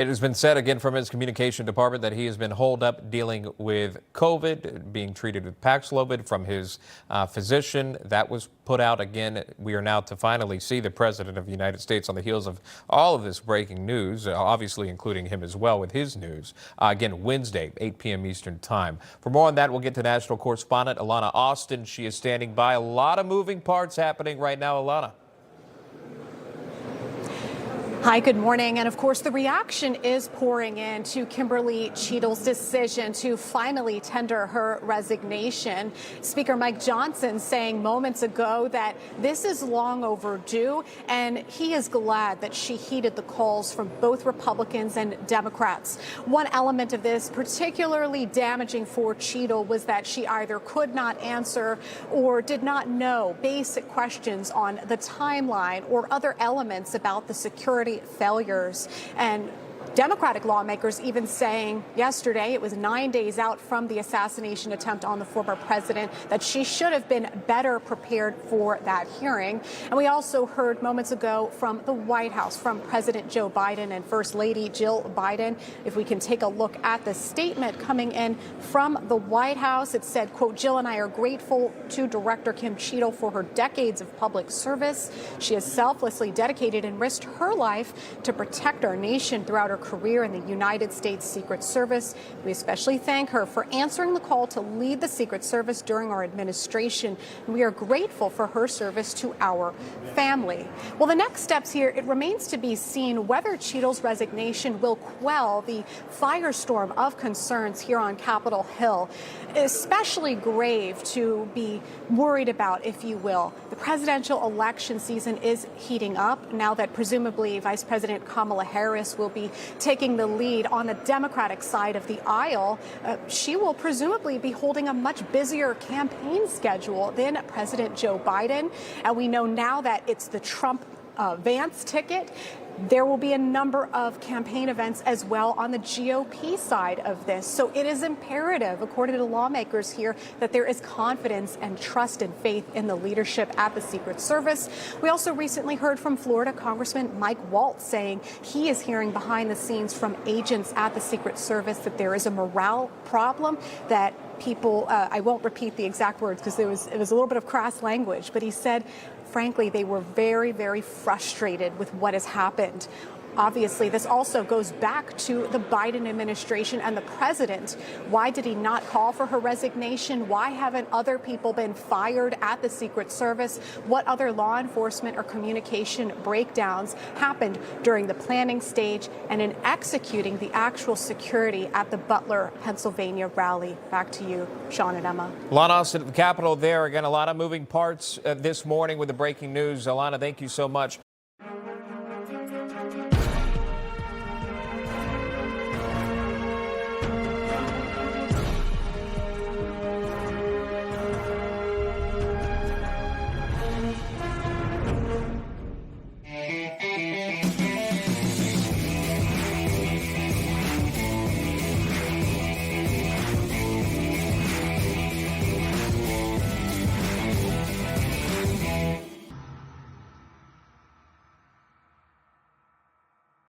It has been said again from his communication department that he has been holed up dealing with COVID, being treated with Paxlovid from his physician. That was put out again. We are now to finally see the president of the United States on the heels of all of this breaking news, obviously including him as well with his news. Again, Wednesday, 8 p.m. Eastern time. For more on that, we'll get to national correspondent Alana Austin. She is standing by. A lot of moving parts happening right now, Alana. Hi, good morning. And of course, the reaction is pouring in to Kimberly Cheatle's decision to finally tender her resignation. Speaker Mike Johnson saying moments ago that this is long overdue, and he is glad that she heeded the calls from both Republicans and Democrats. One element of this particularly damaging for Cheatle was that she either could not answer or did not know basic questions on the timeline or other elements about the security failures. And Democratic lawmakers even saying yesterday, it was 9 days out from the assassination attempt on the former president, that she should have been better prepared for that hearing. And we also heard moments ago from the White House, from President Joe Biden and First Lady Jill Biden. If we can take a look at the statement coming in from the White House, it said, quote, "Jill and I are grateful to Director Kim Cheatle for her decades of public service. She has selflessly dedicated and risked her life to protect our nation throughout her career in the United States Secret Service. We especially thank her for answering the call to lead the Secret Service during our administration. And we are grateful for her service to our family." Well, the next steps here, it remains to be seen whether Cheatle's resignation will quell the firestorm of concerns here on Capitol Hill. Especially grave to be worried about, if you will. The presidential election season is heating up now that presumably Vice President Kamala Harris will be taking the lead on the Democratic side of the aisle. She will presumably be holding a much busier campaign schedule than President Joe Biden. And we know now that it's the Trump Vance ticket. There will be a number of campaign events as well on the GOP side of this. So it is imperative, according to lawmakers here, that there is confidence and trust and faith in the leadership at the Secret Service. We also recently heard from Florida Congressman Mike Waltz saying he is hearing behind the scenes from agents at the Secret Service that there is a morale problem, that people, I won't repeat the exact words because it was a little bit of crass language, but he said, frankly, they were very, very frustrated with what has happened. Obviously, this also goes back to the Biden administration and the president. Why did he not call for her resignation? Why haven't other people been fired at the Secret Service? What other law enforcement or communication breakdowns happened during the planning stage and in executing the actual security at the Butler, Pennsylvania rally? Back to you, Sean and Emma. Alana Austin at the Capitol there. Again, a lot of moving parts this morning with the breaking news. Alana, thank you so much.